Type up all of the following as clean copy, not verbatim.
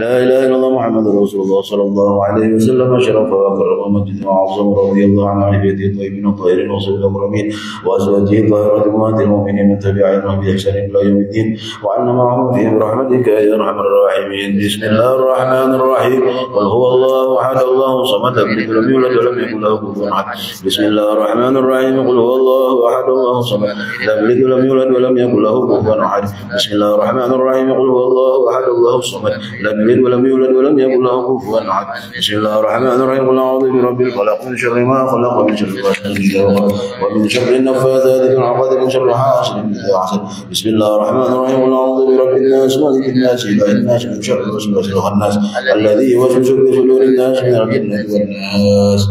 لا إله إلا الله محمد رسول الله صلى الله عليه وسلم شرف وأكرم ومجد وعظم رضي الله عن عباده الطيبين الطاهرين وصحبه المكرمين وأزواجه الطاهرات أمهات المؤمنين من تبعهم بإحسان إلى يوم الدين وعنا معهم في برحمتك يا أرحم الراحمين. بسم الله الرحمن الرحيم. قل هو الله أحد الله الصمد لم يولد ولم يكن له كفوا أحد. بسم الله الرحمن الرحيم. قل هو الله أحد الله الصمد لم يلد ولم يولد ولم يكن له كفوا أحد. بسم الله الرحمن الرحيم. قل هو الله أحد الله الصمد لم يلد ولم يولد ولم يكن له كفوا أحد. بسم الله الرحمن الرحيم. قل أعوذ برب الفلق من شر ما خلق ومن شر غاسق إذا وقب ومن شر النفاثات في العقد من شر حاسد إذا حسد. بسم الله الرحمن الرحيم. قل أعوذ برب الناس مالك الناس إله الناس من شر الوسواس الخناس الذي يوسوس في صدور الناس من الجنة والناس.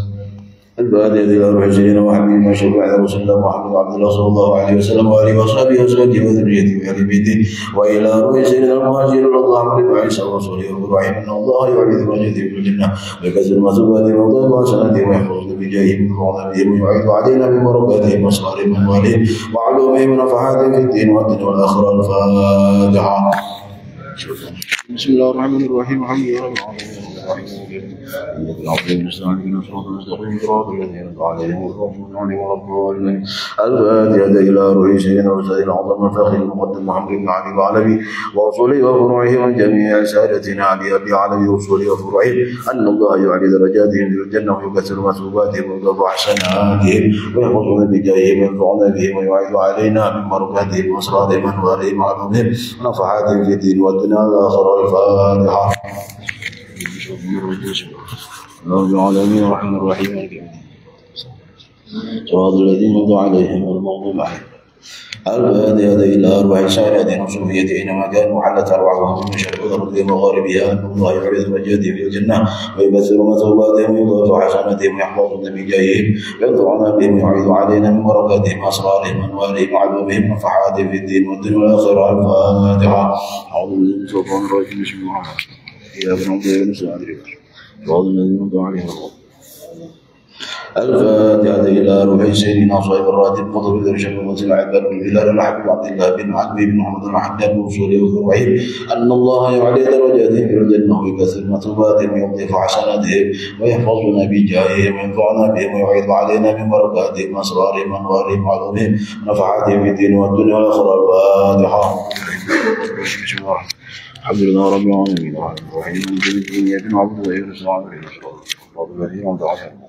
الفاتحة إلى روح سيدنا وحبيبنا شفيعنا رسول الله محمد عبد الله صلى الله عليه وسلم وآله وصحبه وزوجه وذريته وآل بيته وإلى روح سيدنا المهاجر رضي الله عنه وعيسى ورسوله والرحيم أن الله يعيد درجته في الجنة ويكسر مسؤولته ويطيب حسناته ويحفظنا بجاههم وعظمهم ويعيد علينا ببركاتهم وأسرارهم وأموالهم وعلومهم ونفحاتهم في الدين والدنيا والآخرة. الفاتحة. بسم الله الرحمن الرحيم. الحمد لله رب العالمين العظيم نستعين صراط المستقيم صراط الذين أنعمت عليهم غير المغضوب عليهم ولا الضالين. الفاتحة إلى روح سيدنا الأستاذ الأعظم الفاخر المقدم محمد بن علي العلوي وأصوله وفروعه من جميع سادتنا علي أبي علوي وأصوله وفروعه أن الله يعلي درجاتهم في الجنة ويكسر مثوباتهم ويرفع حسناتهم ويحفظنا بجاههم وينفعنا بهم ويعيد علينا من بركاتهم وأسرارهم وأنوارهم وعلومهم ونفحاتهم في الدين والدنيا والآخرة. الفاتحة. رب العالمين الرحمن الرحيم صراط الذين أنعمت عليهم غير المغضوب عليهم. الفاتحة إلى أرواح سائرة وصوفية أينما كانوا حلت أرواحهم من شر الأرض ومغاربها أن الله يعيد درجاتهم في الجنة ويبثر مثوباتهم ويضاعف حسناتهم ويحفظنا بجاههم وينفعنا بهم ويعيد علينا من بركاتهم أسرارهم وأنوارهم وعلومهم ونفحاتهم في الدين والدنيا والآخرة. الفاتحة. أعوذ بالله من الشيطان الرجيم. بسم الله الرحمن الرحيم. يا ابن عبد الله صراط الذين أنعمت عليهم. الفاتحة إلى روح سيدنا صاحب الراتب قطب الإرشاد ووسيل العباد بن بلال الحبيب عبد الله بن علوي بن محمد الحداد وصوله وفروعه أن الله يعلي درجاتهم في الجنة ويكسر مثوباتهم ويضيف حسناتهم ويحفظنا بجاههم وينفعنا بهم ويعيد علينا من بركاتهم أسرارهم وأنوارهم وعلومهم ونفحاتهم في الدين والدنيا والآخرة. الفاتحة. الحمد لله رب العالمين الرحمن الرحيم مالك الدين إياك نعبد وإياك نستعين صراط الذين أنعمت عليهم.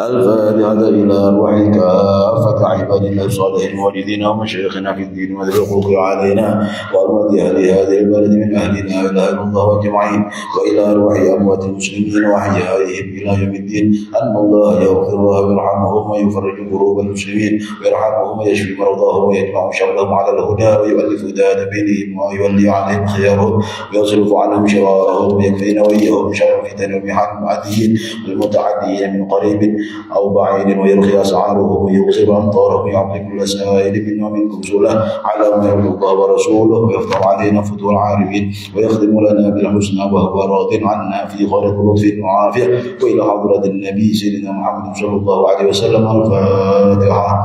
الفاتحة إلى أرواح كافة عباد الله الصالحين والدينا ومشايخنا في الدين وذي الحقوق علينا وأموات أهل هذه البلد من أهلنا لا إله إلا الله أجمعين وإلى أرواح أموات المسلمين وأحيائهم إلى يوم الدين أن الله يغفر الله ويرحمهم ويفرج كروب المسلمين ويرحمهم ويشفي مرضاهم ويجمع شملهم على الهدى ويؤلف ذات بينهم ويولي عليهم خيارهم ويصرف عنهم شرارهم ويكفينا وإياهم شر فتن ومحن المعديين والمتعديين من قريب أو بعيد ويرخي أسعارهم ويغصب أمطارهم ويعطي كل سائل منا ومنكم سؤلا على ما يرضي الله ورسوله ويفتح علينا فتوى العارفين ويخدم لنا بالحسنى وهو راض عنا في خير لطف وعافية وإلى حضرة النبي سيدنا محمد صلى الله عليه وسلم. الفاتحة.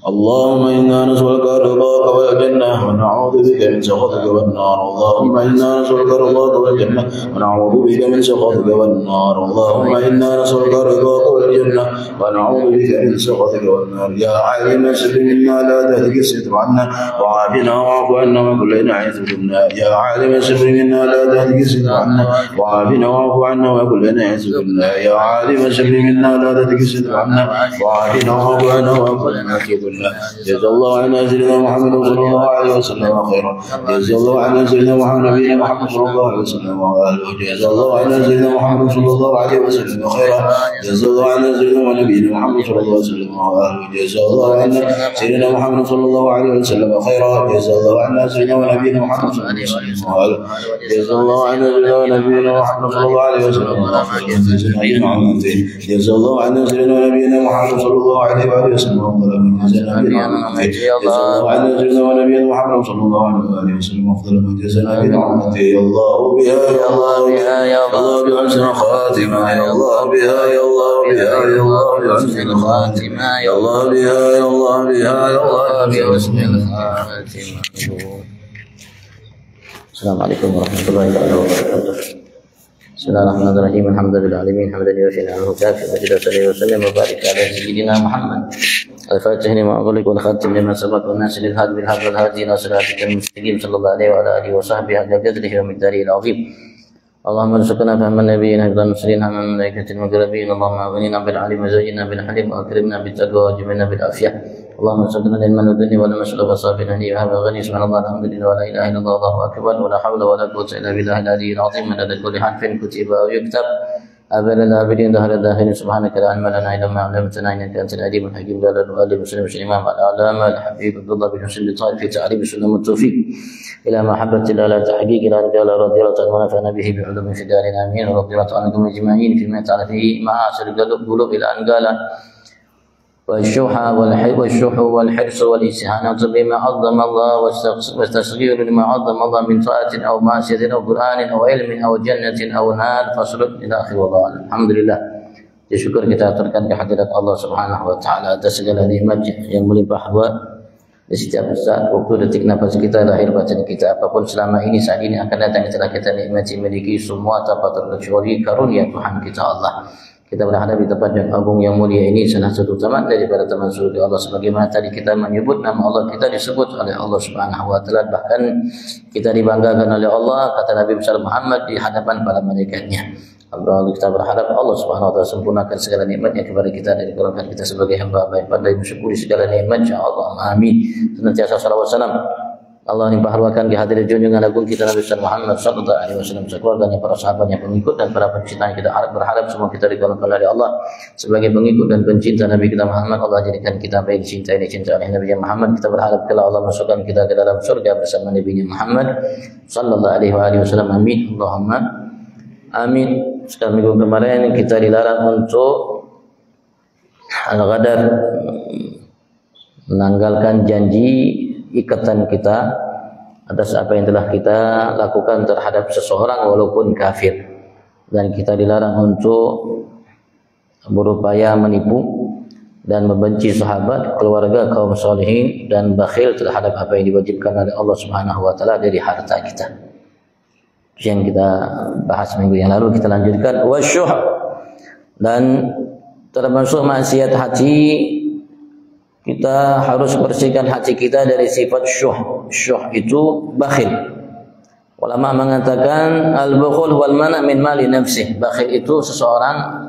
اللهم إنا نسألك رضاك والجنة ونعوذ بك من سخطك والنار. اللهم إنا نسألك رضاك والجنة ونعوذ بك من سخطك والنار. اللهم إنا نسألك رضاك والجنة ونعوذ بك من سخطك والنار. يا عالم السر منا لا تهلك الستر عنا وعافنا واعف عنا وكلنا حيث كنا. يا عالم السر منا لا تهلك الستر عنا وعافنا واعف عنا وكلنا حيث كنا. يا عالم السر منا لا تهلك الستر عنا وعافنا واعف عنا وكلنا حيث كنا. جزا الله عنا سيدنا محمد صلى الله عليه وسلم خيرا. جزا الله عنا سيدنا محمد نبينا محمد صلى الله عليه وسلم وآله. جزا الله عنا سيدنا محمد صلى الله عليه وسلم خيرا. جزا الله عنا سيدنا ونبينا محمد صلى الله عليه وسلم وآله. جزا الله عنا سيدنا محمد صلى الله عليه وسلم خيرا. جزا الله عنا سيدنا ونبينا محمد صلى الله عليه وسلم وآله. جزا الله عنا سيدنا ونبينا محمد صلى الله عليه وسلم وآله. جزا الله عنا سيدنا ونبينا محمد صلى الله عليه وسلم وآله. جازنا برحمته جزا الله عنا سيدنا ونبينا محمد صلى الله عليه وسلم أفضل من جزانا برحمته يا الله بها يا الله بها يا الله بحسن الخاتمة يا الله بها يا الله بها يا الله بحسن الخاتمة يا الله بها يا الله بها يا الله بحسن الخاتمة. السلام عليكم ورحمة الله وبركاته. بسم الله الرحمن الرحيم. الحمد لله العالمين حمدا يوفي نعمه كافي مجد صلى وسلم وبارك على سيدنا محمد الفاتح لما أغلق والخاتم لما سبق والناس للهادي بالحق والهادي إلى صراطك المستقيم صلى الله عليه وعلى آله وصحبه حق قدره ومقداره العظيم. اللهم ارزقنا فهم النبيين حفظ المرسلين هم الملائكة المقربين. اللهم أغننا بالعلم وزينا بالحلم وأكرمنا بالتقوى وجملنا بالعافية. اللهم ارزقنا العلم والدنيا والمسلك وصافنا وهذا غني سبحان الله الحمد لله ولا إله إلا الله الله أكبر ولا حول ولا قوة إلا بالله العلي العظيم مدد كل حرف كتب أو يكتب أبدا الآبدين ظهر الداخلين سبحانك لا علم لنا إلا ما علمتنا إنك أنت العليم الحكيم. قال المؤلف مسلم الإمام العلامة الحبيب عبد الله بن حسين الطائي في تعريف سلم التوفيق إلى محبة الله لا تحقيق إلى أن قال رضي الله عنه ونفعنا به بعلوم في دارنا آمين ورضي الله عنكم أجمعين فيما يتعالى فيه معاشر القلوب إلى أن قال والشح والحرص والاستهانة بما عظم الله والتصغير لما عظم الله من طاعة أو معصية أو قرآن أو علم أو جنة أو نار فصل إلى آخر والله. Alhamdulillah, syukur kita aturkan kehadirat Allah Subhanahu wa taala atas segala nikmat yang melimpah ruah di setiap saat waktu detik nafas kita lahir batin kita apapun selama ini saat ini akan datang telah kita nikmati miliki semua tanpa terkecuali karunia Tuhan kita Allah. Kita berhadap di tempat yang agung yang mulia ini salah satu taman daripada taman surga Allah. Sebagaimana tadi kita menyebut nama Allah, kita disebut oleh Allah Subhanahu wa taala, bahkan kita dibanggakan oleh Allah kata Nabi besar Muhammad di hadapan para malaikatnya. Kita berharap Allah Subhanahu wa taala sempurnakan segala nikmatnya kepada kita dan golongan kita sebagai hamba baik pandai mensyukuri segala nikmat ya Allah. Amin. Senantiasa salawat salam Allah limpahkan kehadiran junjungan agung kita Nabi Muhammad sallallahu alaihi wasallam, keluarganya, para sahabatnya, pengikut dan para pencinta. Kita berharap semua kita digolongkan oleh Allah sebagai pengikut dan pencinta Nabi kita Muhammad. Allah jadikan kita baik dicintai oleh Nabi Muhammad. Kita berharap kalau Allah masukkan kita ke dalam surga bersama Nabi Muhammad sallallahu alaihi wasallam. Amin. Allahumma amin. Sekarang minggu kemarin kita dilarang untuk al-ghadar, menanggalkan janji ikatan kita atas apa yang telah kita lakukan terhadap seseorang walaupun kafir, dan kita dilarang untuk berupaya menipu dan membenci sahabat, keluarga, kaum salihin, dan bakhil terhadap apa yang diwajibkan oleh Allah Subhanahu wa taala dari harta kita. Yang kita bahas minggu yang lalu kita lanjutkan wasyuh, dan termasuk maksiat hati. Kita harus bersihkan hati kita dari sifat syuh. Syuh itu bakhil. Ulama mengatakan al-bukhul wal mana' min mali nafsih. Bakhil itu seseorang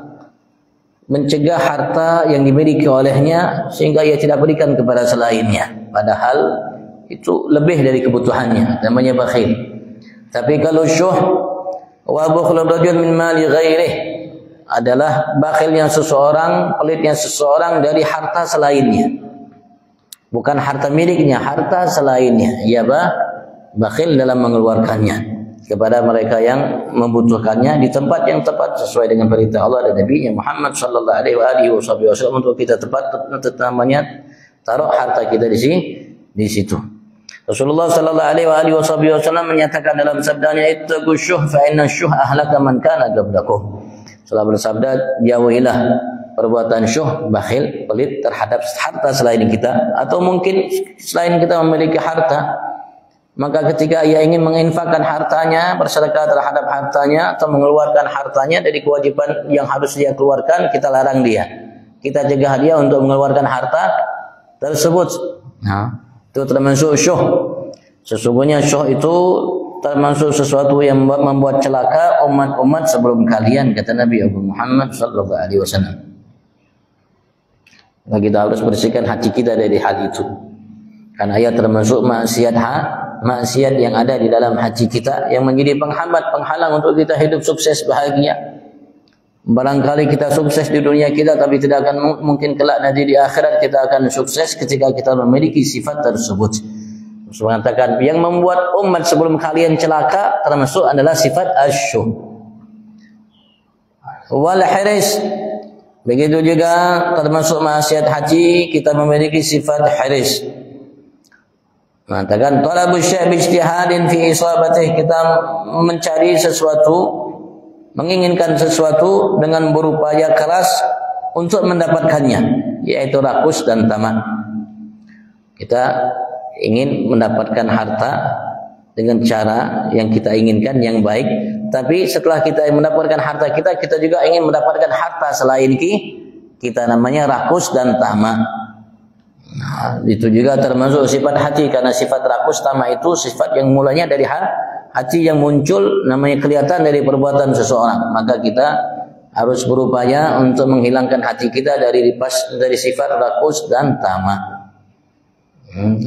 mencegah harta yang dimiliki olehnya sehingga ia tidak berikan kepada selainnya, padahal itu lebih dari kebutuhannya, namanya bakhil. Tapi kalau syuh wa bukhul rajul min mali ghairih adalah bakhilnya seseorang, pelitnya seseorang dari harta selainnya. Bukan harta miliknya, harta selainnya. Ia bakhil dalam mengeluarkannya kepada mereka yang membutuhkannya di tempat yang tepat sesuai dengan perintah Allah dan Nabi Muhammad sallallahu alaihi wasallam. Untuk kita tepat namanya taruh harta kita di situ. Rasulullah sallallahu alaihi wasallam menyatakan dalam sabdanya, ittaqu syuh fa inna syuh ahlaka man kana qablakum. Setelah bersabda, jauhilah perbuatan syuh, bakhil, pelit terhadap harta selain kita, atau mungkin selain kita memiliki harta, maka ketika ia ingin menginfakkan hartanya, bersedekah terhadap hartanya, atau mengeluarkan hartanya dari kewajiban yang harus dia keluarkan, kita larang dia, kita cegah dia untuk mengeluarkan harta tersebut. Nah, itu termasuk syuh. Sesungguhnya syuh itu termasuk sesuatu yang membuat celaka umat-umat sebelum kalian, kata Nabi Muhammad sallallahu alaihi wasallam. Kita harus bersihkan hati kita dari hal itu, karena ia termasuk maksiat yang ada di dalam hati kita yang menjadi penghalang untuk kita hidup sukses bahagia. Barangkali kita sukses di dunia kita, tapi tidak akan mungkin kelak nanti di akhirat kita akan sukses ketika kita memiliki sifat tersebut. Rasul mengatakan yang membuat umat sebelum kalian celaka termasuk adalah sifat asyuh wal hiris, Begitu juga termasuk maksiat haji kita memiliki sifat hiris. Mengatakan talabus syai' bi ijtihadin fi isabatih, kita mencari sesuatu, menginginkan sesuatu dengan berupaya keras untuk mendapatkannya, yaitu rakus dan tamak. Kita ingin mendapatkan harta dengan cara yang kita inginkan yang baik, tapi setelah kita mendapatkan harta kita juga ingin mendapatkan harta selain kita, namanya rakus dan tamak. Nah, itu juga termasuk sifat hati, karena sifat rakus tamak itu sifat yang mulanya dari hati yang muncul, namanya kelihatan dari perbuatan seseorang. Maka kita harus berupaya untuk menghilangkan hati kita dari sifat rakus dan tamak.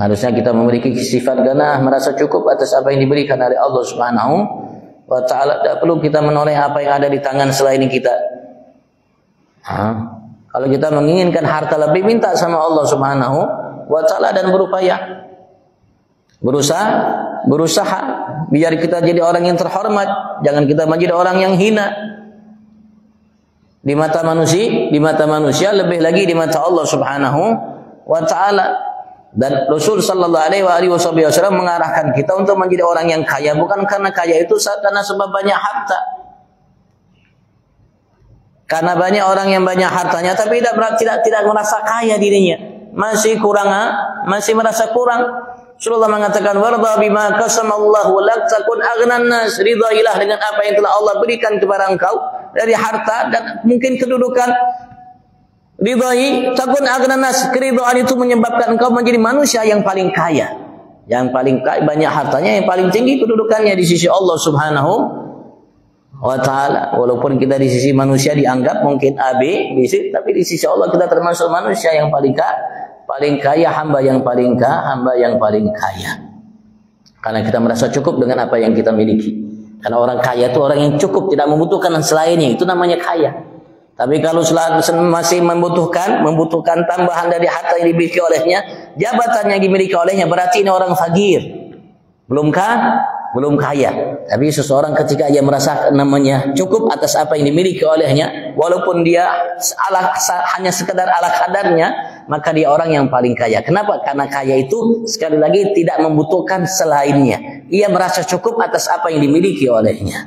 Harusnya kita memiliki sifat ganah, merasa cukup atas apa yang diberikan oleh Allah Subhanahu wa ta'ala. Tidak perlu kita menoleh apa yang ada di tangan selain kita. Kalau kita menginginkan harta lebih, minta sama Allah Subhanahu wa ta'ala dan berupaya. Berusaha biar kita jadi orang yang terhormat, jangan kita menjadi orang yang hina. Di mata manusia lebih lagi di mata Allah Subhanahu wa ta'ala. Dan Rasul sallallahu alaihi wasallam mengarahkan kita untuk menjadi orang yang kaya, bukan karena kaya itu karena sebab banyak harta. Karena banyak orang yang banyak hartanya tapi tidak merasa kaya dirinya, masih merasa kurang. Rasulullah mengatakan warda bima qasamallahu lak takun aghnan nas, ridailah dengan apa yang telah Allah berikan kepada engkau dari harta dan mungkin kedudukan. Ridai takun aghnan nas, keridhaan itu menyebabkan engkau menjadi manusia yang paling kaya. Yang paling kaya, banyak hartanya, yang paling tinggi kedudukannya di sisi Allah Subhanahu wa ta'ala. Walaupun kita di sisi manusia dianggap mungkin A, B, C, tapi di sisi Allah kita termasuk manusia yang paling kaya, hamba yang paling kaya. Karena kita merasa cukup dengan apa yang kita miliki. Karena orang kaya itu orang yang cukup, tidak membutuhkan selainnya, itu namanya kaya. Tapi kalau masih membutuhkan tambahan dari harta yang dimiliki olehnya, jabatan yang dimiliki olehnya, berarti ini orang fakir, belum kaya. Tapi seseorang ketika ia merasa namanya cukup atas apa yang dimiliki olehnya, walaupun dia hanya sekedar ala kadarnya, maka dia orang yang paling kaya. Kenapa? Karena kaya itu sekali lagi tidak membutuhkan selainnya. Ia merasa cukup atas apa yang dimiliki olehnya.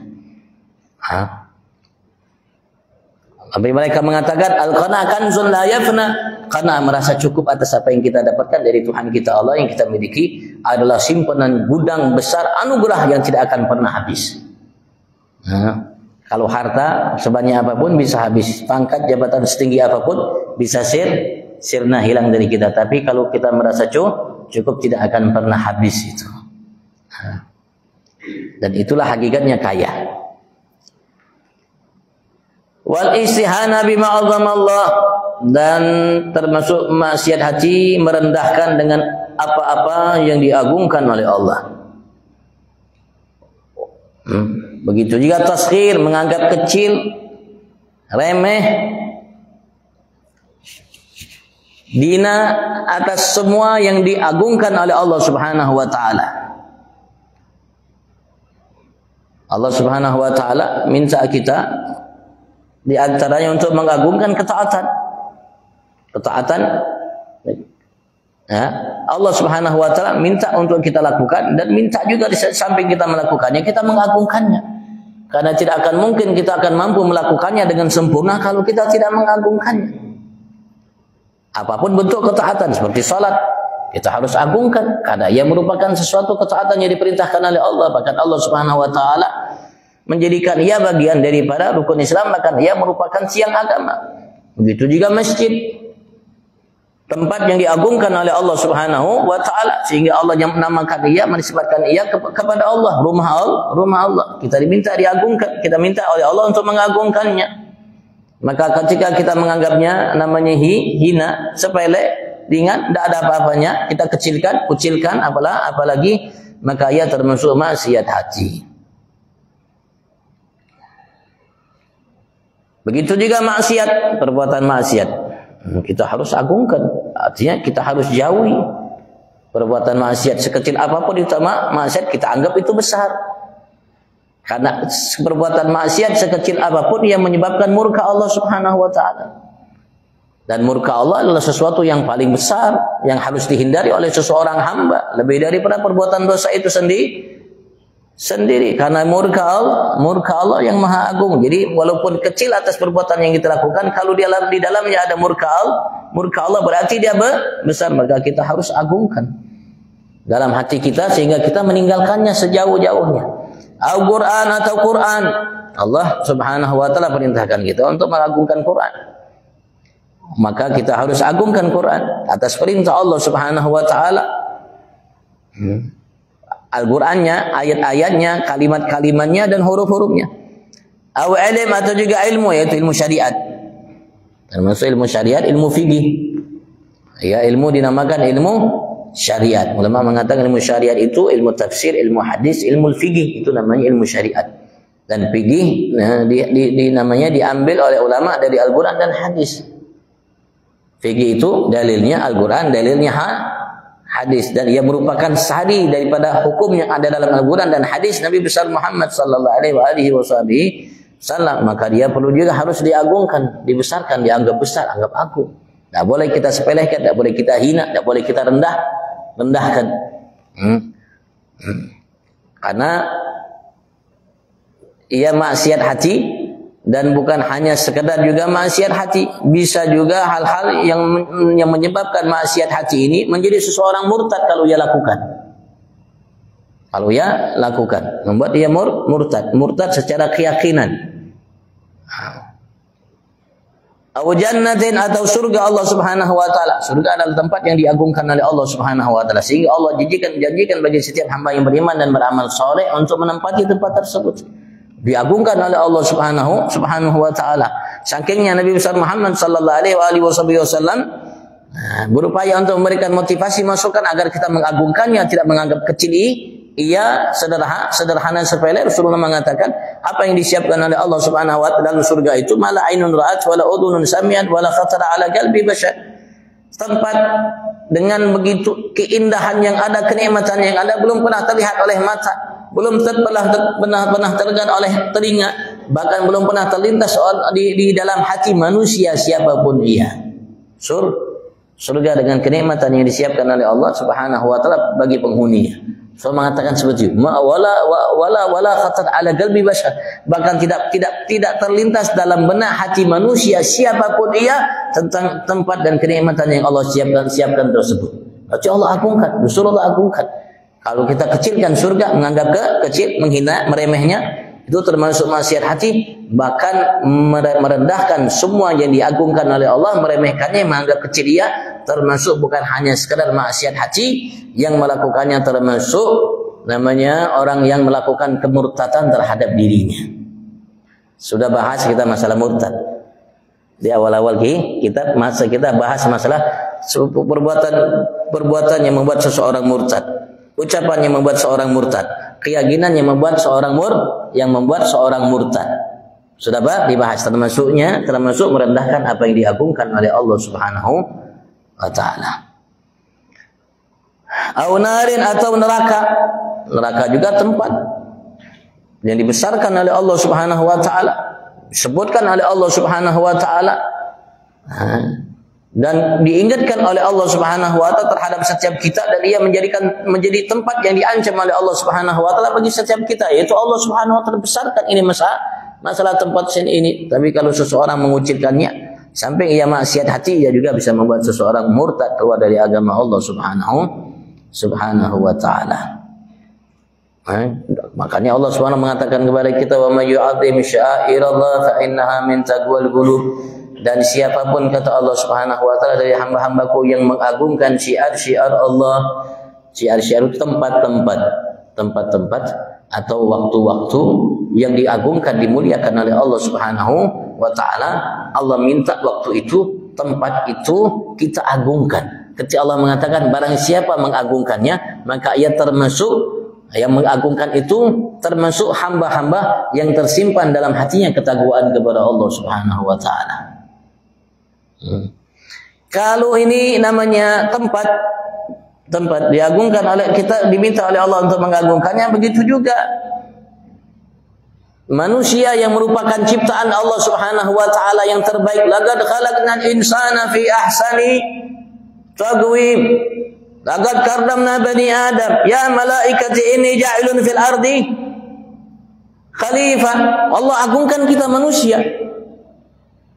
Tapi mereka mengatakan al-qana kanzun la yafna, karena merasa cukup atas apa yang kita dapatkan dari Tuhan kita Allah yang kita miliki adalah simpanan gudang besar anugerah yang tidak akan pernah habis. Kalau harta sebanyak apapun bisa habis, pangkat jabatan setinggi apapun bisa sirna hilang dari kita. Tapi kalau kita merasa cukup tidak akan pernah habis itu. Dan itulah hakikatnya kaya. Wal istihana bima Allah, dan termasuk maksiat hati merendahkan dengan apa-apa yang diagungkan oleh Allah. Begitu juga tasghir, menganggap kecil, remeh, dina atas semua yang diagungkan oleh Allah Subhanahu wa ta'ala. Allah Subhanahu wa ta'ala minta kita di antaranya untuk mengagungkan ketaatan. Ya, Allah Subhanahu wa ta'ala minta untuk kita lakukan, dan minta juga di samping kita melakukannya, kita mengagungkannya. Karena tidak akan mungkin kita akan mampu melakukannya dengan sempurna kalau kita tidak mengagungkannya. Apapun bentuk ketaatan seperti salat, kita harus agungkan karena ia merupakan sesuatu ketaatan yang diperintahkan oleh Allah. Bahkan Allah Subhanahu wa ta'ala menjadikan ia bagian daripada rukun Islam, maka ia merupakan tiang agama. Begitu juga masjid, tempat yang diagungkan oleh Allah Subhanahu wa ta'ala, sehingga Allah yang menamakan ia, menisbatkan ia kepada Allah, rumah Allah. Kita diminta diagungkan, kita minta oleh Allah untuk mengagungkannya. Maka ketika kita menganggapnya namanya hina, sepele, ringan, tidak ada apa-apanya, kita kucilkan, apalagi maka ia termasuk maksiat hati. Begitu juga maksiat, perbuatan maksiat. Kita harus agungkan. Artinya kita harus jauhi perbuatan maksiat sekecil apapun, utama maksiat kita anggap itu besar. Karena perbuatan maksiat sekecil apapun yang menyebabkan murka Allah Subhanahu wa ta'ala. Dan murka Allah adalah sesuatu yang paling besar yang harus dihindari oleh seseorang hamba lebih daripada perbuatan dosa itu sendiri. Karena murka Allah yang maha agung. Jadi walaupun kecil atas perbuatan yang kita lakukan, kalau di dalamnya ada murka Allah berarti dia besar, maka kita harus agungkan dalam hati kita sehingga kita meninggalkannya sejauh-jauhnya. Al-Quran atau Quran, Allah Subhanahu wa taala perintahkan kita untuk mengagungkan Quran. Maka kita harus agungkan Quran atas perintah Allah Subhanahu wa taala. Al-Qur'annya, ayat-ayatnya, kalimat-kalimatnya dan huruf-hurufnya. Aw ilm atau juga ilmu, yaitu ilmu syariat. Termasuk ilmu syariat, ilmu fikih. Ya, ilmu dinamakan ilmu syariat. Ulama mengatakan ilmu syariat itu ilmu tafsir, ilmu hadis, ilmu fikih, itu namanya ilmu syariat. Dan fikih namanya diambil oleh ulama dari Al-Qur'an dan hadis. Fikih itu dalilnya Al-Quran, dalilnya hadis, dan ia merupakan sari daripada hukum yang ada dalam Al-Quran dan hadis Nabi besar Muhammad sallallahu alaihi wasallam. Maka dia perlu juga harus diagungkan, dibesarkan, dianggap besar, anggap agung. Tidak boleh kita sepelekan, tidak boleh kita hina, tidak boleh kita rendahkan. Karena ia maksiat hati. Dan bukan hanya sekedar juga maksiat hati, bisa juga hal-hal yang menyebabkan maksiat hati ini menjadi seseorang murtad kalau ia lakukan. Membuat dia murtad secara keyakinan. Aw jannatin atau surga Allah Subhanahu wa taala. Surga adalah tempat yang diagungkan oleh Allah Subhanahu wa taala, sehingga Allah janjikan bagi setiap hamba yang beriman dan beramal saleh untuk menempati tempat tersebut. Diagungkan oleh Allah Subhanahu wa taala. Sakingnya Nabi besar Muhammad sallallahu alaihi wasallam berupaya untuk memberikan motivasi masukan agar kita mengagungkannya, tidak menganggap kecil ia sederhana sepele. Rasulullah mengatakan apa yang disiapkan oleh Allah Subhanahu wa taala dalam surga itu mala ainun ra'at wala udhunun sami'at wala khatara ala qalbi bashar. Tempat dengan begitu keindahan yang ada, kenikmatan yang ada belum pernah terlihat oleh mata, belum pernah terdengar oleh telinga, bahkan belum pernah terlintas di dalam hati manusia siapapun ia. Surga dengan kenikmatan yang disiapkan oleh Allah Subhanahu wa taala bagi penghuninya. So mengatakan seperti itu, wala khatar ala qalbi bashar, bahkan tidak terlintas dalam benak hati manusia siapapun ia tentang tempat dan kenikmatan yang Allah siapkan tersebut. Berarti Allah agungkan, Rasulullah agungkan. Kalau kita kecilkan surga, menganggap kecil, menghina, meremehnya, itu termasuk maksiat hati, bahkan merendahkan semua yang diagungkan oleh Allah, meremehkannya, menganggap kecil ia, termasuk bukan hanya sekedar maksiat hati, yang melakukannya termasuk namanya orang yang melakukan kemurtadan terhadap dirinya. Sudah bahas kita masalah murtad. Di awal-awal kita bahas masalah perbuatan yang membuat seseorang murtad. Ucapan yang membuat seorang murtad, keyakinan yang membuat seorang murtad. Sudah dibahas, termasuk merendahkan apa yang diagungkan oleh Allah Subhanahu wa taala. Au narin atau neraka. Neraka juga tempat yang dibesarkan oleh Allah Subhanahu wa taala, disebutkan oleh Allah Subhanahu wa taala. Dan diingatkan oleh Allah Subhanahu wa taala terhadap setiap kita, dan ia menjadi tempat yang diancam oleh Allah Subhanahu wa taala bagi setiap kita, yaitu Allah Subhanahu wa taala besarkan ini masalah tempat ini. Tapi kalau seseorang mengucilkannya, samping ia maksiat hati, ia juga bisa membuat seseorang murtad, keluar dari agama Allah Subhanahu wa taala. Makanya Allah Subhanahu mengatakan kepada kita, wa may yu'azzim sya'airallah fa innaha min taqwal qulub. Dan siapapun, kata Allah Subhanahu wa taala, dari hamba-hambaku yang mengagungkan syiar-syiar Allah. Syiar-syiar itu tempat-tempat atau waktu-waktu yang diagungkan, dimuliakan oleh Allah Subhanahu wa taala. Allah minta waktu itu, tempat itu kita agungkan. Ketika Allah mengatakan barang siapa mengagungkannya, maka ia termasuk yang mengagungkan itu, termasuk hamba-hamba yang tersimpan dalam hatinya ketakwaan kepada Allah Subhanahu wa taala. Kalau ini namanya tempat diagungkan oleh kita, diminta oleh Allah untuk mengagungkannya, begitu juga Manusia yang merupakan ciptaan Allah Subhanahu wa taala yang terbaik. Laqad khalaqnal insana fi ahsani taqwim. Laqad karramna bani Adam. Ya malaikati inni ja'ilun fil ardi khalifah. Allah agungkan kita manusia.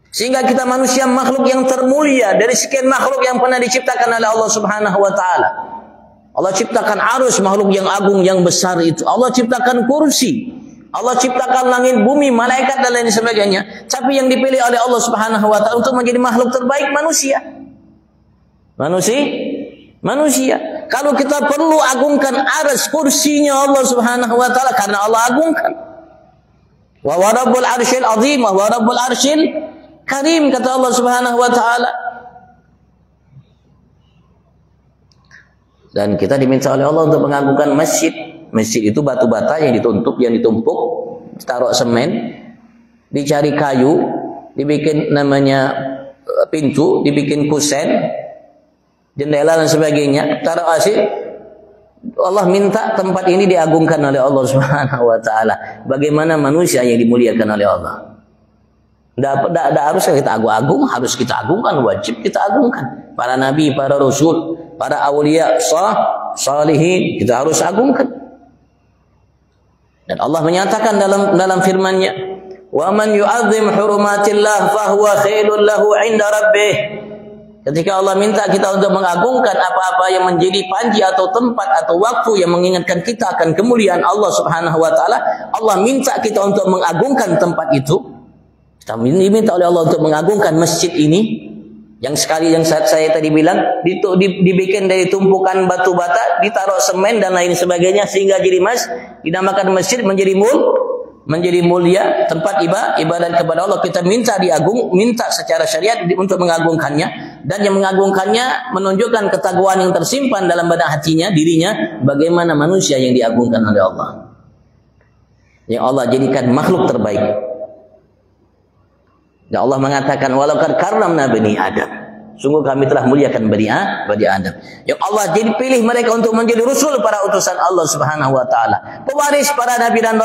Sehingga kita manusia makhluk yang termulia dari sekian makhluk yang pernah diciptakan oleh Allah Subhanahu wa taala. Allah ciptakan arus, makhluk yang agung yang besar itu. Allah ciptakan kursi. Allah ciptakan langit, bumi, malaikat dan lain sebagainya. Tapi yang dipilih oleh Allah Subhanahu wa taala untuk menjadi makhluk terbaik manusia. Manusia. Kalau kita perlu agungkan aras, kursinya Allah Subhanahu wa taala karena Allah agungkan. Wa rabbul arsyil azim wa rabbul arsyil karim, kata Allah Subhanahu wa taala. Dan kita diminta oleh Allah untuk mengagungkan masjid. Masjid itu batu bata yang ditumpuk, ditaruh semen, dicari kayu, dibikin namanya pintu, dibikin kusen, jendela dan sebagainya, taruh asir. Allah minta tempat ini diagungkan oleh Allah Subhanahu wa taala. Bagaimana manusia yang dimuliakan oleh Allah? Tidak harus kita agung, harus kita agungkan, wajib kita agungkan. Para nabi, para rasul, para awliya, salihin, kita harus agungkan. Dan Allah menyatakan dalam firman-Nya, "Wa man yu'azzim hurumatillah fahuwa khairul lahu 'inda rabbih." Ketika Allah minta kita untuk mengagungkan apa-apa yang menjadi panji atau tempat atau waktu yang mengingatkan kita akan kemuliaan Allah Subhanahu wa taala, Allah minta kita untuk mengagungkan tempat itu. Kita diminta oleh Allah untuk mengagungkan masjid ini. Yang saya tadi bilang dibikin dari tumpukan batu bata, ditaruh semen dan lain sebagainya sehingga jadi dinamakan masjid, menjadi mulia tempat ibadat kepada Allah. Kita minta secara syariat untuk mengagungkannya, dan yang mengagungkannya menunjukkan ketakwaan yang tersimpan dalam benak hatinya, dirinya, bagaimana manusia yang diagungkan oleh Allah, yang Allah jadikan makhluk terbaik. Dan Allah mengatakan, "Walaqad karramna bani Adam." Sungguh kami telah muliakan bani Adam. Yang Allah jadi pilih mereka untuk menjadi rasul, para utusan Allah Subhanahu wa taala, pewaris para nabi dan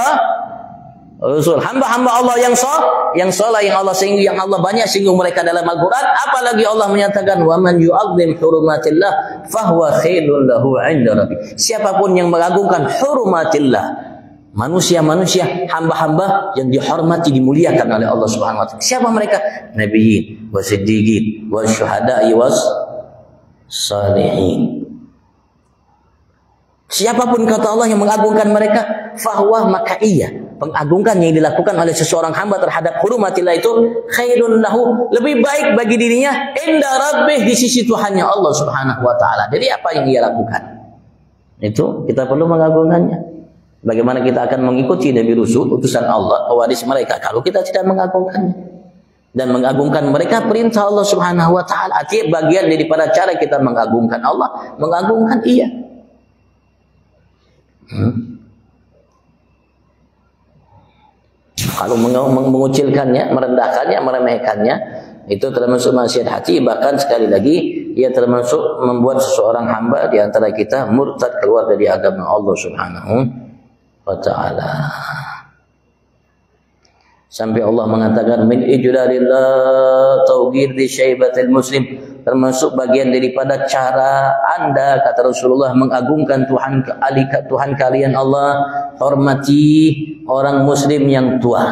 rasul, hamba-hamba Allah yang saleh, yang Allah banyak singgung mereka dalam Al-Qur'an. Apalagi Allah menyatakan, "Wa man yu'azzim hurumatillah fahuwa khairul lahu 'inda rabbih." Siapapun yang mengagungkan hurumatillah, manusia-manusia, hamba-hamba yang dihormati, dimuliakan oleh Allah Subhanahu wa taala. Siapa mereka? Nabiyyin, wasiddiqin, wasyuhada'i, wassalihin. Siapapun kata Allah yang mengagungkan mereka, fahuwa, maka iya, pengagungkan yang dilakukan oleh seseorang hamba terhadap hurumatillah itu khairun lahu, lebih baik bagi dirinya, inda rabbih, di sisi Tuhannya Allah Subhanahu wa taala. Jadi apa yang ia lakukan? Itu kita perlu mengagungkannya. Bagaimana kita akan mengikuti Nabi Rasul, utusan Allah, pewaris mereka, kalau kita tidak mengagungkannya? Dan mengagungkan mereka perintah Allah Subhanahu wa taala. Artinya bagian daripada cara kita mengagungkan Allah, mengagungkan ia. Kalau mengucilkannya, merendahkannya, meremehkannya, itu termasuk maksiat hati. Bahkan sekali lagi, ia termasuk membuat seseorang hamba di antara kita murtad, keluar dari agama Allah Subhanahu wa ta'ala. Sampai Allah mengatakan, min ijlalillah tawqir di syaibatil muslim, termasuk bagian daripada cara Anda, kata Rasulullah, mengagungkan Tuhan kalian Allah, hormati orang muslim yang tua.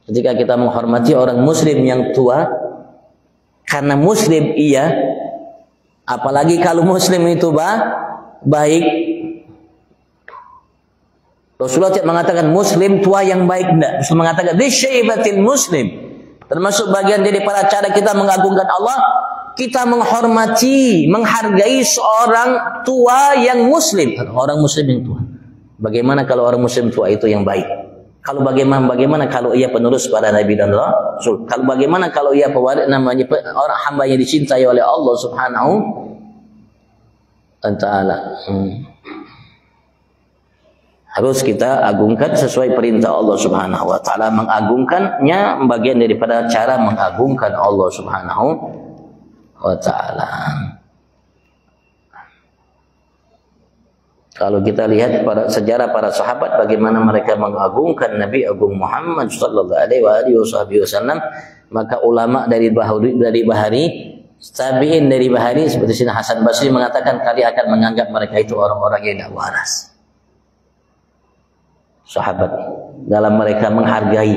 Ketika kita menghormati orang muslim yang tua, karena muslim iya, apalagi kalau muslim itu baik. Rasulullah tidak mengatakan muslim tua yang baik, tidak. Rasulullah mengatakan di syaibatil muslim. Termasuk bagian dari para cara kita mengagungkan Allah, kita menghormati, menghargai seorang tua yang muslim, orang muslim yang tua. Bagaimana kalau orang muslim tua itu yang baik? Kalau bagaimana kalau ia penerus pada Nabi dan Rasul? Kalau bagaimana kalau ia namanya orang hamba yang dicintai oleh Allah Subhanahu wa taala? Harus kita agungkan sesuai perintah Allah Subhanahu wa taala. Mengagungkannya bagian daripada cara mengagungkan Allah Subhanahu wa taala. Kalau kita lihat sejarah para sahabat bagaimana mereka mengagungkan Nabi Agung Muhammad sallallahu alaihi wasallam, maka ulama dari Bahari, tabi'in dari Bahari seperti Sayyidina Hasan Basri mengatakan kalian akan menganggap mereka itu orang-orang yang tidak waras. Sahabat dalam mereka menghargai,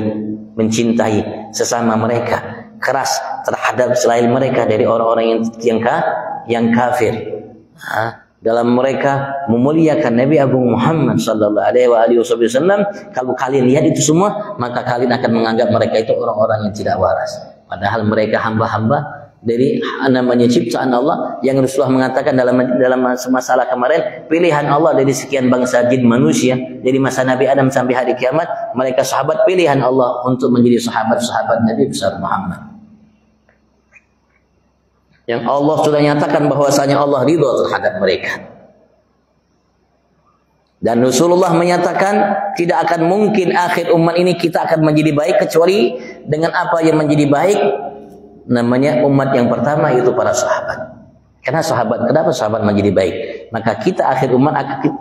mencintai sesama mereka, keras terhadap selain mereka dari orang-orang yang kafir. Dalam mereka memuliakan Nabi Agung Muhammad sallallahu alaihi wasallam. Kalau kalian lihat itu semua, maka kalian akan menganggap mereka itu orang-orang yang tidak waras. Padahal mereka hamba-hamba dari namanya ciptaan Allah yang Rasulullah mengatakan dalam masalah kemarin, pilihan Allah dari sekian bangsa jin manusia dari masa Nabi Adam sampai hari kiamat, mereka sahabat pilihan Allah untuk menjadi sahabat-sahabat Nabi besar Muhammad. Yang Allah sudah nyatakan bahwasanya Allah ridha terhadap mereka. Dan Rasulullah menyatakan tidak akan mungkin akhir umat ini kita akan menjadi baik kecuali dengan apa yang menjadi baik namanya umat yang pertama itu para sahabat. Karena kenapa sahabat menjadi baik? Maka kita akhir umat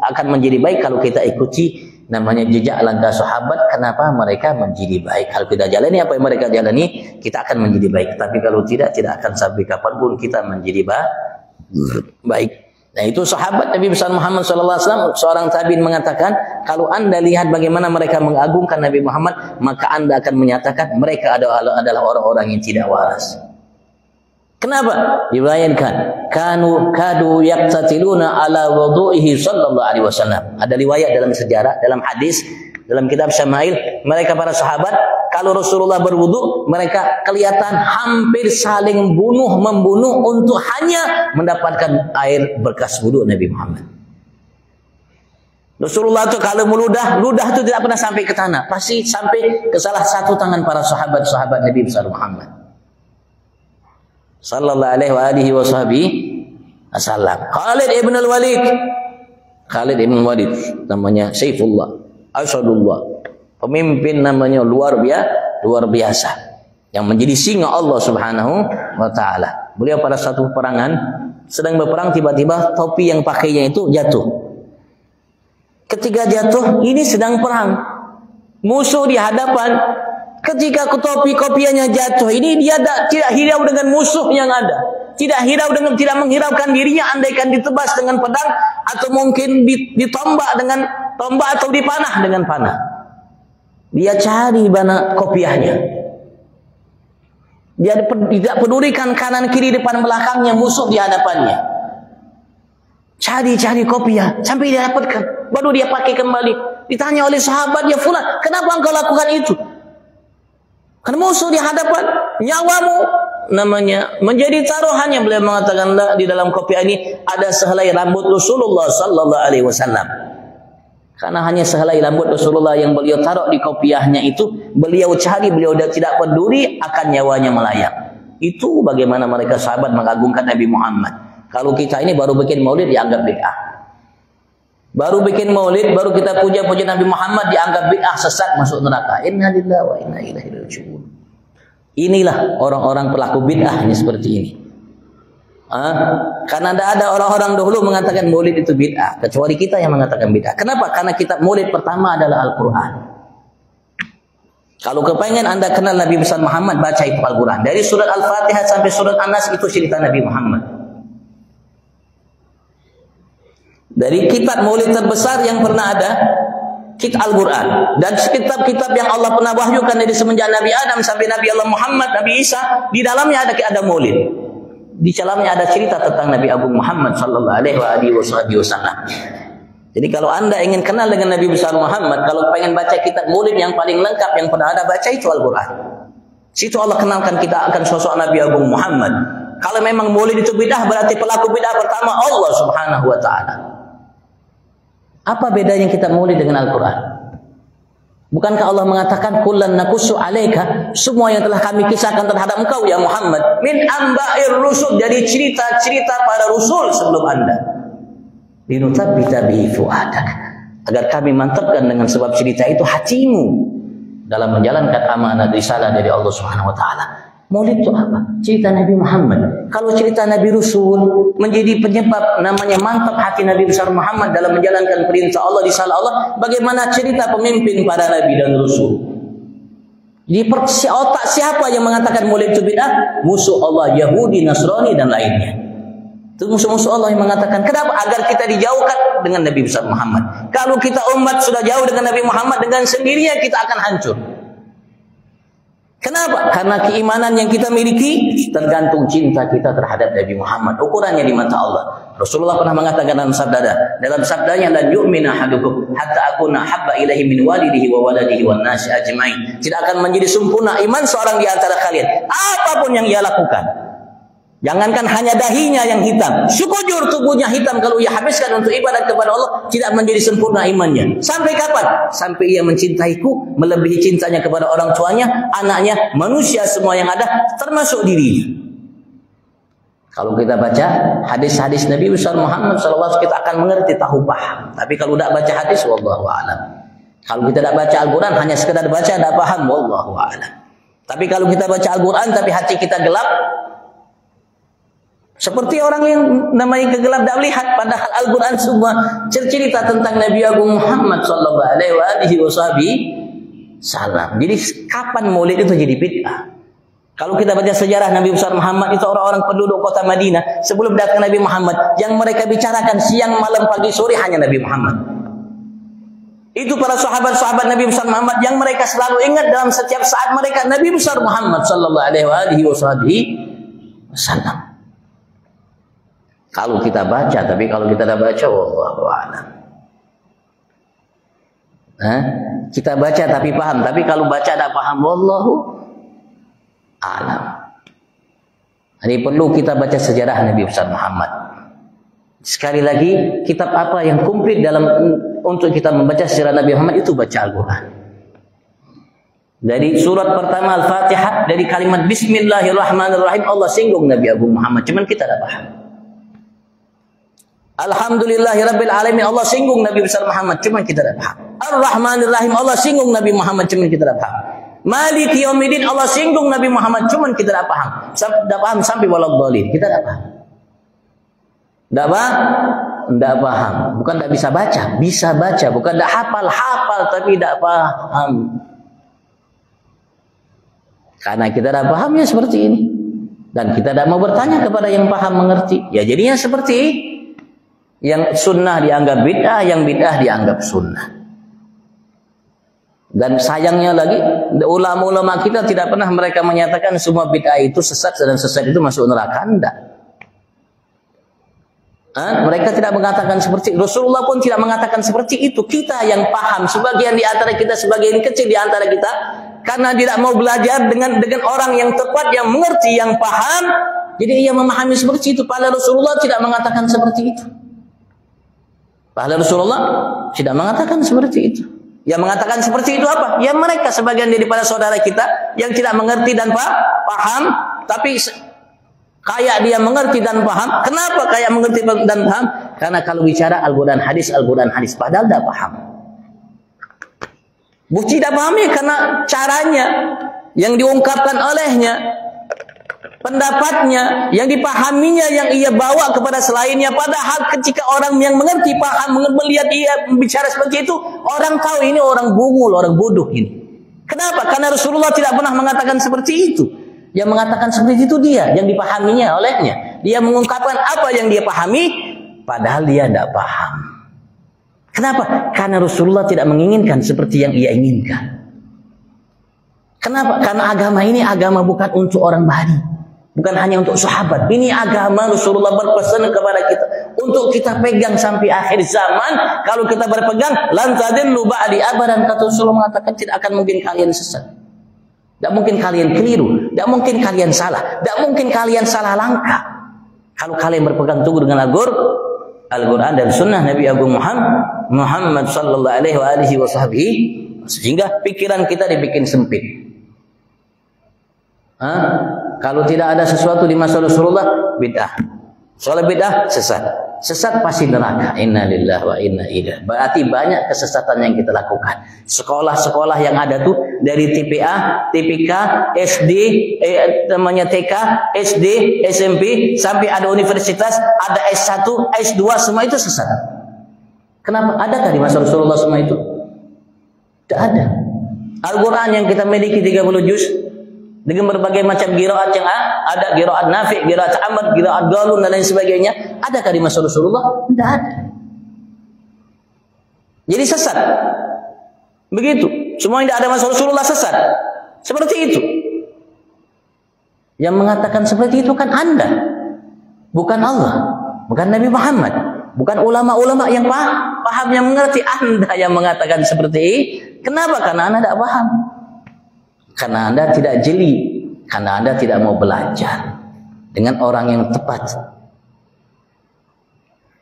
akan menjadi baik kalau kita ikuti namanya jejak langkah sahabat. Kenapa mereka menjadi baik? Kalau kita jalani apa yang mereka jalani, kita akan menjadi baik. Tapi kalau tidak akan sampai kapanpun kita menjadi baik. Nah itu sahabat Nabi besar Muhammad SAW. Seorang tabi'in mengatakan, kalau anda lihat bagaimana mereka mengagungkan Nabi Muhammad, maka anda akan menyatakan mereka adalah orang-orang yang tidak waras. Kenapa? Dibayangkan kadu yaqtatiluna ala wudu'ihi sallallahu alaihi wasallam. Ada riwayat dalam sejarah, dalam hadis, dalam kitab Syama'il, mereka para sahabat kalau Rasulullah berwudu, mereka kelihatan hampir saling membunuh untuk hanya mendapatkan air bekas wudu Nabi Muhammad. Rasulullah itu kalau ludah itu tidak pernah sampai ke tanah, pasti sampai ke salah satu tangan para sahabat Nabi besar Muhammad sallallahu alaihi wasallam. Khalid ibn Walid namanya Saifullah Asadullah, pemimpin namanya luar biasa yang menjadi singa Allah Subhanahu wa taala. Beliau pada satu peperangan sedang berperang, tiba-tiba topi yang pakainya itu jatuh. Ketika jatuh, ini sedang perang, musuh di hadapan. Ketika kopiannya jatuh, ini dia tidak hirau dengan musuh yang ada, tidak menghiraukan dirinya andaikan ditebas dengan pedang atau mungkin ditombak dengan tombak atau dipanah dengan panah. Dia cari mana kopiahnya. Dia tidak pedulikan kanan kiri depan belakangnya musuh di hadapannya. Cari kopiah sampai dia dapatkan, baru dia pakai kembali. Ditanya oleh sahabat, ya fulan, kenapa engkau lakukan itu? Kan musuh di hadapan, nyawamu namanya menjadi taruhannya. Beliau mengatakan, di dalam kopiah ini ada sehelai rambut Rasulullah sallallahu alaihi wasallam. Karena hanya sehelai rambut Rasulullah yang beliau taruh di kopiahnya itu, beliau cari, beliau tidak peduli akan nyawanya melayang. Itu bagaimana mereka sahabat mengagungkan Nabi Muhammad. Kalau kita ini baru bikin maulid dianggap bid'ah. Baru bikin maulid, baru kita puja-puja Nabi Muhammad dianggap bid'ah, sesat, masuk neraka. Inna lillahi wa inna ilaihi raji'un. Inilah orang-orang pelaku bid'ah ini seperti ini. Karena tidak ada orang-orang dahulu mengatakan maulid itu bid'ah, kecuali kita yang mengatakan bid'ah. Kenapa? Karena kitab maulid pertama adalah Al-Quran. Kalau kepengen anda kenal Nabi besar Muhammad, baca itu Al-Quran. Dari surat Al-Fatihah sampai surat An-Nas itu cerita Nabi Muhammad. Dari kitab maulid terbesar yang pernah ada, kitab Al-Quran. Dan kitab-kitab yang Allah pernah wahyukan dari semenjak Nabi Adam sampai Nabi Allah Muhammad, Nabi Isa, di dalamnya ada maulid. Di dalamnya ada cerita tentang Nabi Agung Muhammad sallallahu alaihi wasallam. Jadi kalau anda ingin kenal dengan Nabi besar Muhammad, kalau pengen baca kitab maulid yang paling lengkap yang pernah ada, baca itu Al-Quran. Situ Allah kenalkan kita akan sosok Nabi Agung Muhammad. Kalau memang maulid itu bid'ah, berarti pelaku bid'ah pertama Allah Subhanahu wa taala. Apa bedanya kitab maulid dengan Al-Quran? Bukankah Allah mengatakan kullan naqussu 'alaika, semua yang telah kami kisahkan terhadap engkau ya Muhammad, min amba'ir rusul, jadi cerita-cerita para rasul sebelum anda. Linutsabbita bihi fu'adak, agar kami mantapkan dengan sebab cerita itu hatimu dalam menjalankan amanah risalah dari Allah Subhanahu wa taala. Maulid itu apa? Cerita Nabi Muhammad. Kalau cerita Nabi Rasul menjadi penyebab namanya mantap hati Nabi besar Muhammad dalam menjalankan perintah Allah di salah Allah, bagaimana cerita pemimpin para Nabi dan Rasul? Di otak siapa yang mengatakan Maulid itu bid'ah? Musuh Allah, Yahudi, Nasrani dan lainnya. Itu musuh-musuh Allah yang mengatakan. Kenapa? Agar kita dijauhkan dengan Nabi besar Muhammad. Kalau kita umat sudah jauh dengan Nabi Muhammad, dengan sendirinya kita akan hancur. Kenapa? Karena keimanan yang kita miliki tergantung cinta kita terhadap Nabi Muhammad. Ukurannya di mata Allah. Rasulullah pernah mengatakan dalam sabdanya, lan yu'mina ahadukum hatta akuna habba ilaihi min walidihi wa waladihi wan nasi ajmain. Tidak akan menjadi sempurna iman seorang di antara kalian apapun yang ia lakukan. Jangankan hanya dahinya yang hitam, sekujur tubuhnya hitam, kalau ia habiskan untuk ibadat kepada Allah, tidak menjadi sempurna imannya. Sampai kapan? Sampai ia mencintaiku melebihi cintanya kepada orang tuanya, anaknya, manusia semua yang ada, termasuk dirinya. Kalau kita baca hadis-hadis Nabi besar Muhammad SAW, kita akan mengerti, tahu, paham. Tapi kalau tidak baca hadis, wallahu a'lam. Kalau kita tidak baca Al-Quran, hanya sekedar baca, tidak paham, wallahu a'lam. Tapi kalau kita baca Al-Quran, tapi hati kita gelap, seperti orang yang namanya kegelap tidak melihat, padahal Al-Quran semua cerita tentang Nabi Agung Muhammad sallallahu alaihi wasallam. Jadi kapan Maulid itu jadi bid'ah? Kalau kita baca sejarah Nabi besar Muhammad, itu orang-orang penduduk kota Madinah sebelum datang Nabi Muhammad, yang mereka bicarakan siang, malam, pagi, sore hanya Nabi Muhammad. Itu para sahabat-sahabat Nabi besar Muhammad yang mereka selalu ingat dalam setiap saat mereka Nabi besar Muhammad sallallahu alaihi wasallam. Kalau kita baca, tapi kalau kita tidak baca, wallahu a'lam. Kita baca tapi paham, tapi kalau baca tidak paham, wallahu a'lam. Ini perlu kita baca sejarah Nabi besar Muhammad. Sekali lagi, kitab apa yang komplit dalam untuk kita membaca sejarah Nabi Muhammad itu baca Al-Quran. Dari surat pertama Al-Fatihah, dari kalimat Bismillahirrahmanirrahim, Allah singgung Nabi Agung Muhammad, cuman kita tidak paham. Alhamdulillahirabbil alamin, Allah singgung Nabi besar Muhammad, cuma kita tidak paham. Ar-Rahmanir-Rahim, Allah singgung Nabi Muhammad, cuma kita tidak paham. Maliki Yaumiddin, Allah singgung Nabi Muhammad, cuma kita tidak paham. Tidak paham sampai waladhdallin, kita tidak paham. Tidak paham. Bukan tidak bisa baca, bisa baca. Bukan tidak hafal, tapi tidak paham. Karena kita tidak paham ya seperti ini. Dan kita tidak mau bertanya kepada yang paham mengerti. Ya jadinya seperti yang sunnah dianggap bid'ah, yang bid'ah dianggap sunnah. Dan sayangnya lagi, ulama-ulama kita tidak pernah mereka menyatakan semua bid'ah itu sesat dan sesat itu masuk neraka. Tidak. Mereka tidak mengatakan seperti itu. Rasulullah pun tidak mengatakan seperti itu. Kita yang paham, sebagian di antara kita, sebagian kecil di antara kita, karena tidak mau belajar dengan orang yang tepat, yang mengerti, yang paham, jadi ia memahami seperti itu. Padahal Rasulullah tidak mengatakan seperti itu. Pahala Rasulullah tidak mengatakan seperti itu. Yang mengatakan seperti itu apa? Ya mereka sebagian daripada saudara kita yang tidak mengerti dan paham, tapi kayak dia mengerti dan paham. Kenapa kayak mengerti dan paham? Karena kalau bicara Al-Quran hadis, padahal tidak paham. Bukti tidak paham ya karena caranya yang diungkapkan olehnya, pendapatnya, yang dipahaminya, yang ia bawa kepada selainnya. Padahal ketika orang yang mengerti, paham, melihat ia bicara seperti itu, orang tahu ini orang bungul, orang bodoh ini. Kenapa? Karena Rasulullah tidak pernah mengatakan seperti itu. Yang mengatakan seperti itu dia, yang dipahaminya olehnya. Dia mengungkapkan apa yang dia pahami, padahal dia tidak paham. Kenapa? Karena Rasulullah tidak menginginkan seperti yang ia inginkan. Kenapa? Karena agama ini agama bukan untuk orang Bani. Bukan hanya untuk sahabat. Ini agama Rasulullah berpesan kepada kita untuk kita pegang sampai akhir zaman. Kalau kita berpegang, lan tadillu ba'di abadan, kata Rasulullah mengatakan tidak akan mungkin kalian sesat. Tidak mungkin kalian keliru, tidak mungkin kalian salah, tidak mungkin kalian salah langkah. Kalau kalian berpegang teguh dengan Al-Quran dan Sunnah Nabi Agung Muhammad sallallahu alaihi wasallam, sehingga pikiran kita dibikin sempit. Kalau tidak ada sesuatu di masa Rasulullah, bid'ah. Soal bid'ah, sesat. Sesat pasti neraka. Inna lillahi wa inna ilaihi. Berarti banyak kesesatan yang kita lakukan. Sekolah-sekolah yang ada tuh dari TPA, TPK, SD, namanya TK, SD, SMP, sampai ada universitas, ada S1, S2, semua itu sesat. Kenapa? Adakah di masa Rasulullah semua itu? Tidak ada. Al-Quran yang kita miliki 30 juz dengan berbagai macam qiraat yang ada, qiraat Nafi', qiraat Ahmad, qiraat Galun dan lain sebagainya, adakah di masa Rasulullah? Tidak ada. Jadi sesat. Begitu. Semua yang tidak ada masa Rasulullah sesat. Seperti itu. Yang mengatakan seperti itu kan Anda, bukan Allah, bukan Nabi Muhammad, bukan ulama-ulama yang paham yang mengerti. Anda yang mengatakan seperti ini. Kenapa? Karena Anda tidak paham. Karena Anda tidak jeli. Karena Anda tidak mau belajar dengan orang yang tepat.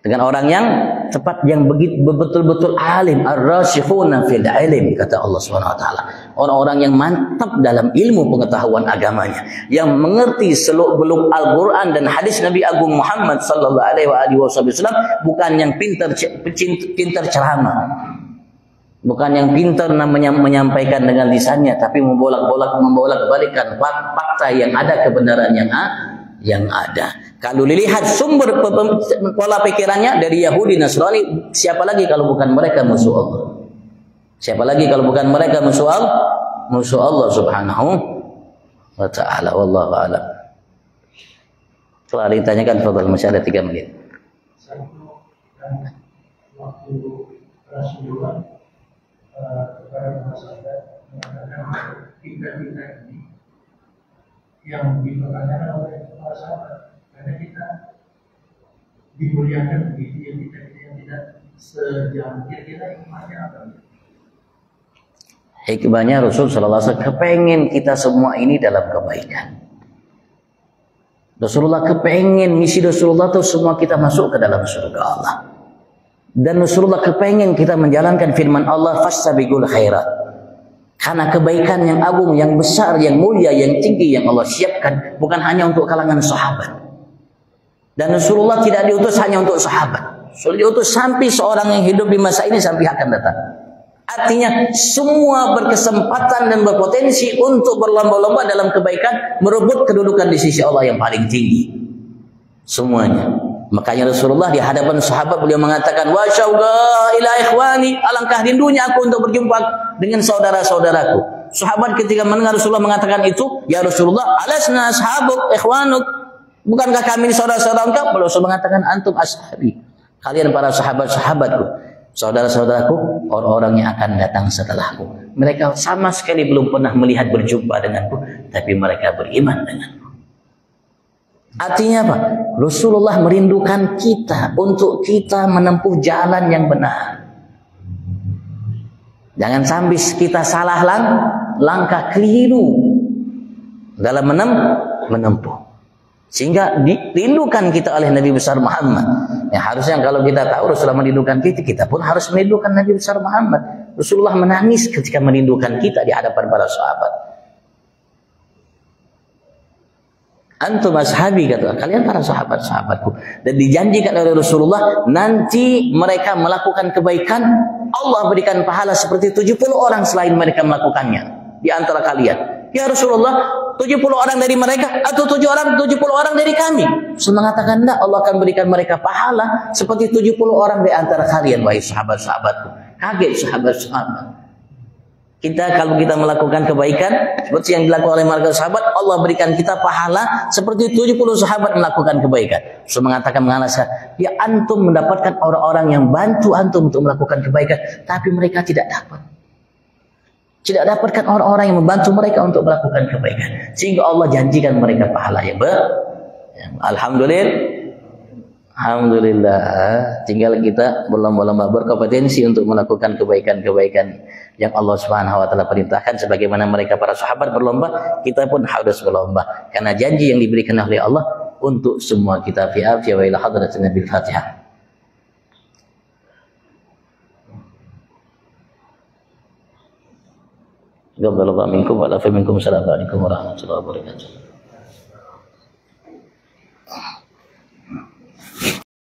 Dengan orang yang tepat, yang betul-betul alim, ar-rasikhuna fil ilm, kata Allah Subhanahu wa taala. Orang-orang yang mantap dalam ilmu pengetahuan agamanya, yang mengerti seluk-beluk Al-Qur'an dan hadis Nabi Agung Muhammad sallallahu alaihi wasallam, bukan yang pintar ceramah. Bukan yang pintar namanya menyampaikan dengan lisannya, tapi membolak-balikkan fakta yang ada, kebenaran yang ada. Kalau dilihat sumber pola pikirannya dari Yahudi Nasrani, siapa lagi kalau bukan mereka musuh Allah? Siapa lagi kalau bukan mereka musuh Allah Subhanahu wa taala. Wallahu a'lam. Setelah ditanyakan, fadhil, masih ada 3 menit. Waktu Rasulullah kepada masyarakat mengatakan kita ini yang dipertanyakan oleh para sahabat, karena kita dimuliakan begitu, yang kita yang tidak sejam, kira-kira hikmahnya apa? Hikmahnya Rasul sallallahu alaihi wasallam kepengen kita semua ini dalam kebaikan. Rasulullah kepengen, misi Rasulullah itu semua kita masuk ke dalam surga Allah. Dan Rasulullah kepengen kita menjalankan firman Allah, fastabiqul khairat. Karena kebaikan yang agung, yang besar, yang mulia, yang tinggi yang Allah siapkan bukan hanya untuk kalangan sahabat. Dan Rasulullah tidak diutus hanya untuk sahabat. Rasul diutus sampai seorang yang hidup di masa ini sampai akan datang. Artinya semua berkesempatan dan berpotensi untuk berlomba-lomba dalam kebaikan, merebut kedudukan di sisi Allah yang paling tinggi. Semuanya. Makanya Rasulullah di hadapan sahabat beliau mengatakan, wa syauqa ila ikhwani, alangkah rindunya aku untuk berjumpa dengan saudara-saudaraku. Sahabat ketika mendengar Rasulullah mengatakan itu, ya Rasulullah, alasna ashabuk ikhwanuk, bukankah kami ini saudara-saudara engkau? Beliau mengatakan, antum ashabi, kalian para sahabat-sahabatku, saudara-saudaraku, orang-orang yang akan datang setelahku. Mereka sama sekali belum pernah melihat berjumpa denganku, tapi mereka beriman denganku. Artinya apa? Rasulullah merindukan kita untuk kita menempuh jalan yang benar. Jangan sampai kita salah langkah keliru dalam menempuh. Sehingga dirindukan kita oleh Nabi besar Muhammad. Ya, harusnya kalau kita tahu Rasulullah merindukan kita pun harus merindukan Nabi besar Muhammad. Rasulullah menangis ketika merindukan kita di hadapan para sahabat. Antum ashabi, kata kalian para sahabat-sahabatku. Dan dijanjikan oleh Rasulullah, nanti mereka melakukan kebaikan, Allah berikan pahala seperti 70 orang selain mereka melakukannya di antara kalian. Ya Rasulullah, 70 orang dari mereka atau 70 orang dari kami? Rasul mengatakan, enggak, Allah akan berikan mereka pahala seperti 70 orang di antara kalian, wahai sahabat-sahabatku. Kaget sahabat-sahabat. Kalau kita melakukan kebaikan seperti yang dilakukan oleh mereka sahabat, Allah berikan kita pahala seperti 70 sahabat melakukan kebaikan. So mengatakan mengalaskan, ya antum mendapatkan orang-orang yang bantu antum untuk melakukan kebaikan, tapi mereka tidak dapat. Tidak dapatkan orang-orang yang membantu mereka untuk melakukan kebaikan. Sehingga Allah janjikan mereka pahala yang Alhamdulillah, tinggal kita berlomba-lomba berkompetensi untuk melakukan kebaikan-kebaikan yang Allah Subhanahu wa taala perintahkan. Sebagaimana mereka para sahabat berlomba, kita pun harus berlomba. Karena janji yang diberikan oleh Allah untuk semua kita. Fi afiyah wa ila hadratin Nabil Fatihah. Assalamualaikum warahmatullahi wabarakatuh.